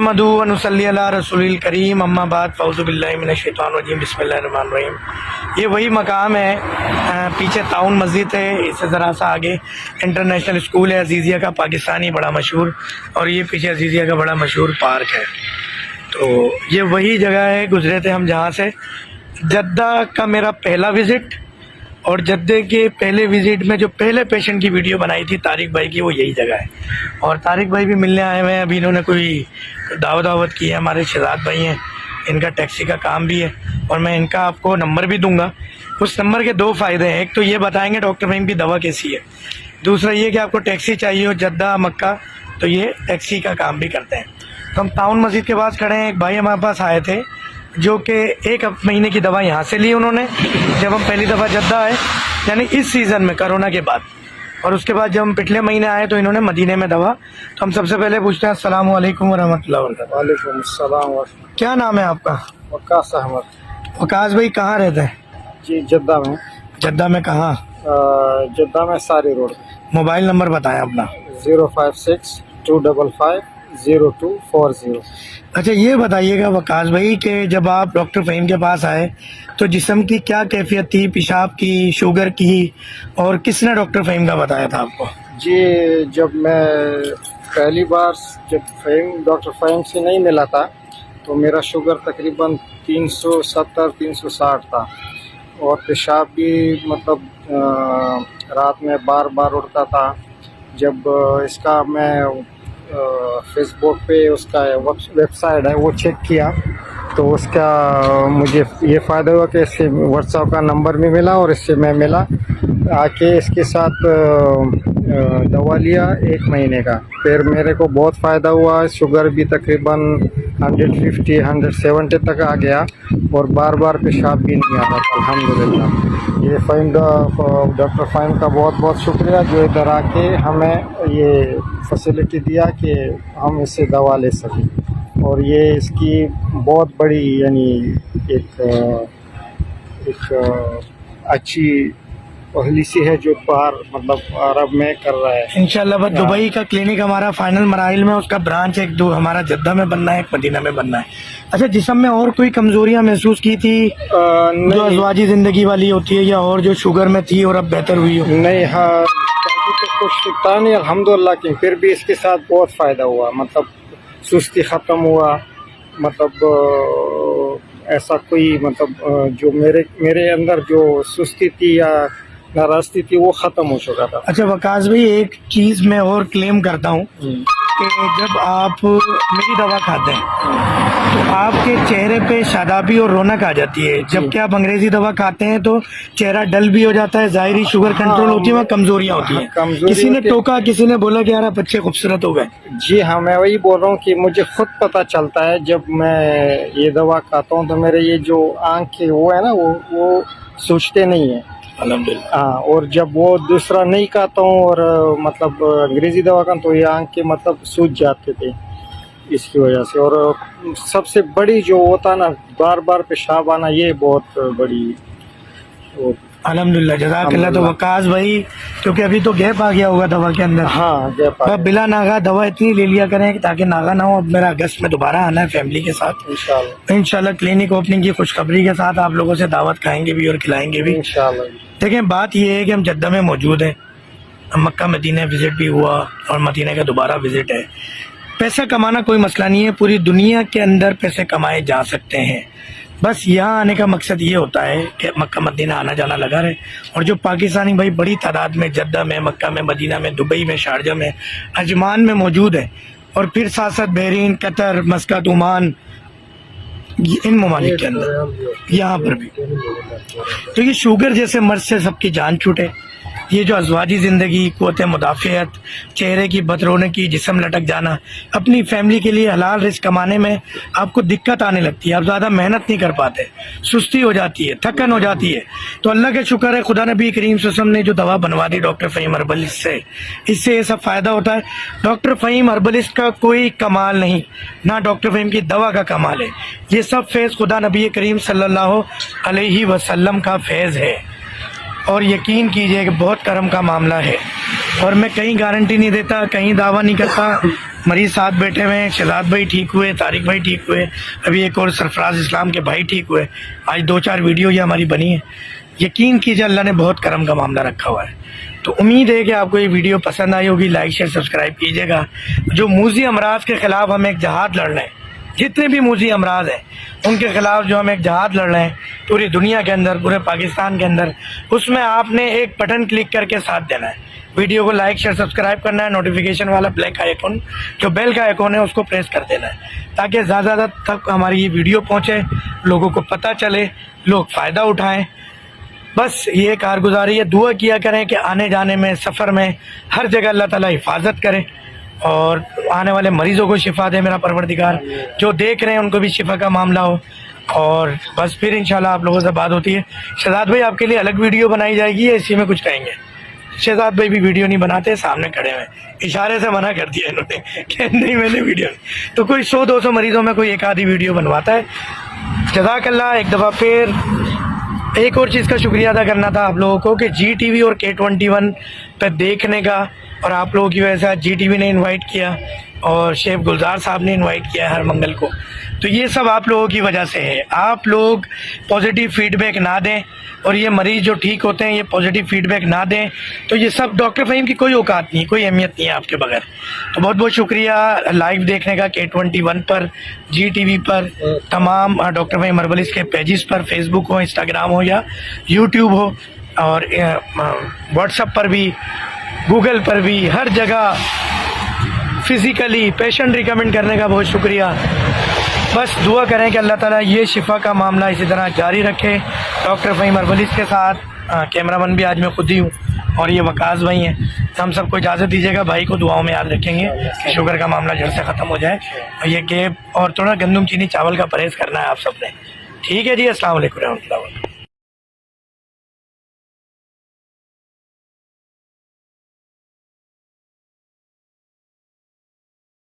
नहमदु व नुसल्ली अला रसूलिल करीम अम्मा बाद फ़ौज़ु बिल्लाहि मिनश शैतानिर रजीम बिस्मिल्लाहिर रहमानिर रहीम। ये वही मकाम है, पीछे ताउन मस्जिद है, इससे ज़रा सा आगे इंटरनेशनल स्कूल है अजीज़िया का, पाकिस्तानी बड़ा मशहूर, और ये पीछे अजीज़िया का बड़ा मशहूर पार्क है। तो ये वही जगह है, गुजरे थे हम जहाँ से। जद्दा का मेरा पहला विज़िट, और जद्दे के पहले विज़िट में जो पहले पेशेंट की वीडियो बनाई थी तारिक भाई की, वो यही जगह है। और तारिक भाई भी मिलने आए हुए हैं, अभी इन्होंने कोई दावत की है। हमारे शहजाद भाई हैं, इनका टैक्सी का काम भी है, और मैं इनका आपको नंबर भी दूंगा। उस नंबर के दो फ़ायदे हैं, एक तो ये बताएंगे डॉक्टर फ़हीम की दवा कैसी है, दूसरा ये कि आपको टैक्सी चाहिए हो जद्दा मक्का, तो ये टैक्सी का काम भी करते हैं। तो हम टाउन मस्जिद के पास खड़े हैं। एक भाई हमारे पास आए थे जो कि एक महीने की दवा यहाँ से ली उन्होंने, जब हम पहली दफ़ा जद्दा आए, यानी इस सीज़न में कोरोना के बाद, और उसके बाद जब हम पिछले महीने आए तो इन्होंने मदीने में दवा। तो हम सबसे पहले पूछते हैं अस्सलामु अलैकुम वरहमतुल्लाहि वबरकातुहू। वालेकुम अस्सलाम। क्या नाम है आपका? वकास अहमद। वकास भाई कहाँ रहते हैं? जी जद्दा में। जद्दा में कहाँ? जद्दा में सारी रोड। मोबाइल नंबर बताएं अपना। 056-255-0240। अच्छा ये बताइएगा वकास भाई कि जब आप डॉक्टर फ़हीम के पास आए तो जिस्म की क्या कैफियत थी, पेशाब की, शुगर की, और किसने डॉक्टर फ़हीम का बताया था आपको? जी जब मैं पहली बार डॉक्टर फ़हीम से नहीं मिला था तो मेरा शुगर तकरीबन 370-360 था, और पेशाब भी मतलब रात में बार बार उठता था। जब इसका मैं फेसबुक पे उसका वेबसाइट है वो चेक किया तो उसका मुझे ये फ़ायदा हुआ कि इससे व्हाट्सएप का नंबर भी मिला, और इससे मैं मिला आके इसके साथ दवा लिया 1 महीने का। फिर मेरे को बहुत फ़ायदा हुआ, शुगर भी तकरीबन 150-170 तक आ गया, और बार बार पेशाब भी नहीं आता था अल्हम्दुलिल्लाह। ये डॉक्टर फ़हीम का बहुत बहुत शुक्रिया जो इधर आके हमें ये फैसिलिटी दिया कि हम इससे दवा ले सकें। और ये इसकी बहुत बड़ी यानी एक अच्छी पॉलिसी है जो बाहर मतलब अरब में कर रहा है इंशाल्लाह। बस दुबई का क्लिनिक हमारा फाइनल मराइल में, उसका ब्रांच एक दो हमारा जद्दा में बनना है, एक मदीना में बनना है। अच्छा जिस्म में और कोई कमजोरियां महसूस की थी जो अज़वाजी ज़िंदगी वाली होती है, या और जो शुगर में थी और अब बेहतर हुई हो? नहीं, हाँ तो कुछ था नहीं अल्हम्दुलिल्लाह की, फिर भी इसके साथ बहुत फ़ायदा हुआ। मतलब सुस्ती ख़त्म हुआ, मतलब ऐसा कोई मतलब जो मेरे अंदर जो सुस्ती थी या नाराज़गी थी वो ख़त्म हो चुका था। अच्छा वकास भाई एक चीज़ मैं और क्लेम करता हूँ कि जब आप मेरी दवा खाते हैं तो आपके चेहरे पे शादाबी और रौनक आ जाती है, जबकि आप अंग्रेजी दवा खाते हैं तो चेहरा डल भी हो जाता है, ज़ाहिरी शुगर कंट्रोल होती है, वहाँ कमजोरियाँ होती हैं। किसी ने टोका, किसी ने बोला कि यार आप अच्छे खूबसूरत हो गए। जी हाँ, मैं वही बोल रहा हूँ कि मुझे खुद पता चलता है जब मैं ये दवा खाता हूँ तो मेरे ये जो आँख के वो है ना वो सूझते नहीं है अल्हम्दुलिल्लाह। हाँ, और जब वो दूसरा नहीं खाता हूँ और मतलब अंग्रेजी दवा का तो ये आँख के मतलब सूझ जाते थे इसकी वजह से। और सबसे बड़ी जो होता ना बार बार पेशाब आना, ये बहुत बड़ी अल्हम्दुलिल्लाह जज़ाकल्लाह। तो वकास भाई क्योंकि अभी तो गैप आ गया होगा दवा के अंदर, हाँ गैप आ, बिला नागा दवा इतनी ले लिया करें ताकि नागा ना हो। अब मेरा अगस्त में दोबारा आना है फैमिली के साथ इंशाल्लाह क्लिनिक ओपनिंग की खुशखबरी के साथ आप लोगों से दावत खाएंगे भी और खिलाएंगे भी इंशाल्लाह। देखें बात ये है कि हम जद्दा में मौजूद हैं, मक्का मदीना विज़िट भी हुआ और मदीना का दोबारा विज़िट है। पैसा कमाना कोई मसला नहीं है, पूरी दुनिया के अंदर पैसे कमाए जा सकते हैं। बस यहाँ आने का मकसद ये होता है कि मक्का मदीना आना जाना लगा रहे, और जो पाकिस्तानी भाई बड़ी तादाद में जद्दा में, मक्का में, मदीना में, दुबई में, शारजा में, अजमान में मौजूद है, और फिर साथ साथ बहरीन, कतर, मस्कत, ओमान, इन ममालिक के अंदर यहाँ पर भी। तो ये शुगर जैसे मर्ज से सबकी जान छूटे, ये जो अज़वाजी ज़िंदगी, क़ुव्वत मुदाफ़ियत, चेहरे की बदरौनकी, जिस्म लटक जाना, अपनी फैमिली के लिए हलाल रिज़्क़ कमाने में आपको दिक्कत आने लगती है, आप ज़्यादा मेहनत नहीं कर पाते, सुस्ती हो जाती है, थकन हो जाती है। तो अल्लाह का शुक्र है खुदा नबी करीम सल्लल्लाहु अलैहि वसल्लम ने जो दवा बनवा दी डॉक्टर फ़हीम हर्बलिस्ट से, इससे ये सब फ़ायदा होता है। डॉक्टर फ़हीम हर्बलिस्ट का कोई कमाल नहीं, ना डॉक्टर फ़हीम की दवा का कमाल है, ये सब फैज़ खुदा नबी करीम सल्लल्लाहु अलैहि वसल्लम का फैज़ है। और यकीन कीजिए कि बहुत करम का मामला है, और मैं कहीं गारंटी नहीं देता, कहीं दावा नहीं करता, मरीज साथ बैठे हुए हैं, शहजाद भाई ठीक हुए, तारिक भाई ठीक हुए, अभी एक और सरफराज इस्लाम के भाई ठीक हुए। आज 2-4 वीडियो ये हमारी बनी है। यकीन कीजिए अल्लाह ने बहुत करम का मामला रखा हुआ है। तो उम्मीद है कि आपको ये वीडियो पसंद आई होगी। लाइक शेयर सब्सक्राइब कीजिएगा। जो मूजी अमराज के ख़िलाफ़ हम एक जहाद लड़ रहे हैं, जितने भी मूजी अमराज हैं उनके ख़िलाफ़ जो हम एक जहाद लड़ रहे हैं पूरी दुनिया के अंदर, पूरे पाकिस्तान के अंदर, उसमें आपने एक बटन क्लिक करके साथ देना है। वीडियो को लाइक शेयर सब्सक्राइब करना है, नोटिफिकेशन वाला ब्लैक आइकॉन जो बेल का आइकॉन है उसको प्रेस कर देना है, ताकि ज़्यादा तक हमारी ये वीडियो पहुँचे, लोगों को पता चले, लोग फ़ायदा उठाएँ। बस ये कारगुजारी है। दुआ किया करें कि आने जाने में, सफ़र में, हर जगह अल्लाह ताला हिफाजत करे और आने वाले मरीज़ों को शिफा दे मेरा परवरदिगार। जो देख रहे हैं उनको भी शिफा का मामला हो। और बस फिर इंशाल्लाह आप लोगों से बात होती है। शहजाद भाई आपके लिए अलग वीडियो बनाई जाएगी या इसी में कुछ कहेंगे? शहजाद भाई भी वीडियो नहीं बनाते, सामने खड़े हुए, इशारे से मना कर दिया इन्होंने कि नहीं मैंने वीडियो नहीं। तो कोई 100-200 मरीज़ों में कोई एक आधी वीडियो बनवाता है। जज़ाकल्लाह। एक दफ़ा फिर एक और चीज़ का शुक्रिया अदा करना था आप लोगों को कि GTV और K21 पे देखने का, और आप लोगों की वजह से आज GTV ने इनवाइट किया और शेफ गुलजार साहब ने इनवाइट किया है हर मंगल को। तो ये सब आप लोगों की वजह से है। आप लोग पॉजिटिव फीडबैक ना दें और ये मरीज़ जो ठीक होते हैं ये पॉजिटिव फीडबैक ना दें, तो ये सब डॉक्टर फ़हीम की कोई औकात नहीं, कोई अहमियत नहीं है आपके बगैर। तो बहुत बहुत शुक्रिया लाइव देखने का K21 पर, GTV पर, तमाम डॉक्टर फ़हीम हर्बलिस्ट के पेजेस पर, फेसबुक हो, इंस्टाग्राम हो या यूट्यूब हो, और व्हाट्सएप पर भी, गूगल पर भी, हर जगह फिज़िकली पेशेंट रिकमेंड करने का बहुत शुक्रिया। बस दुआ करें कि अल्लाह ताला ये शिफा का मामला इसी तरह जारी रखे। डॉक्टर फ़हीम हर्बलिस्ट के साथ कैमरामैन भी आज मैं खुद ही हूँ और ये वकास भाई हैं। हम सबको इजाज़त दीजिएगा। भाई को दुआओं में याद रखेंगे कि शुगर का मामला जड़ से ख़त्म हो जाए। और ये केब और थोड़ा गंदम चीनी चावल का परहेज़ करना है आप सब ने। ठीक है जी, अस्सलाम वालेकुम रहमतुल्लाह।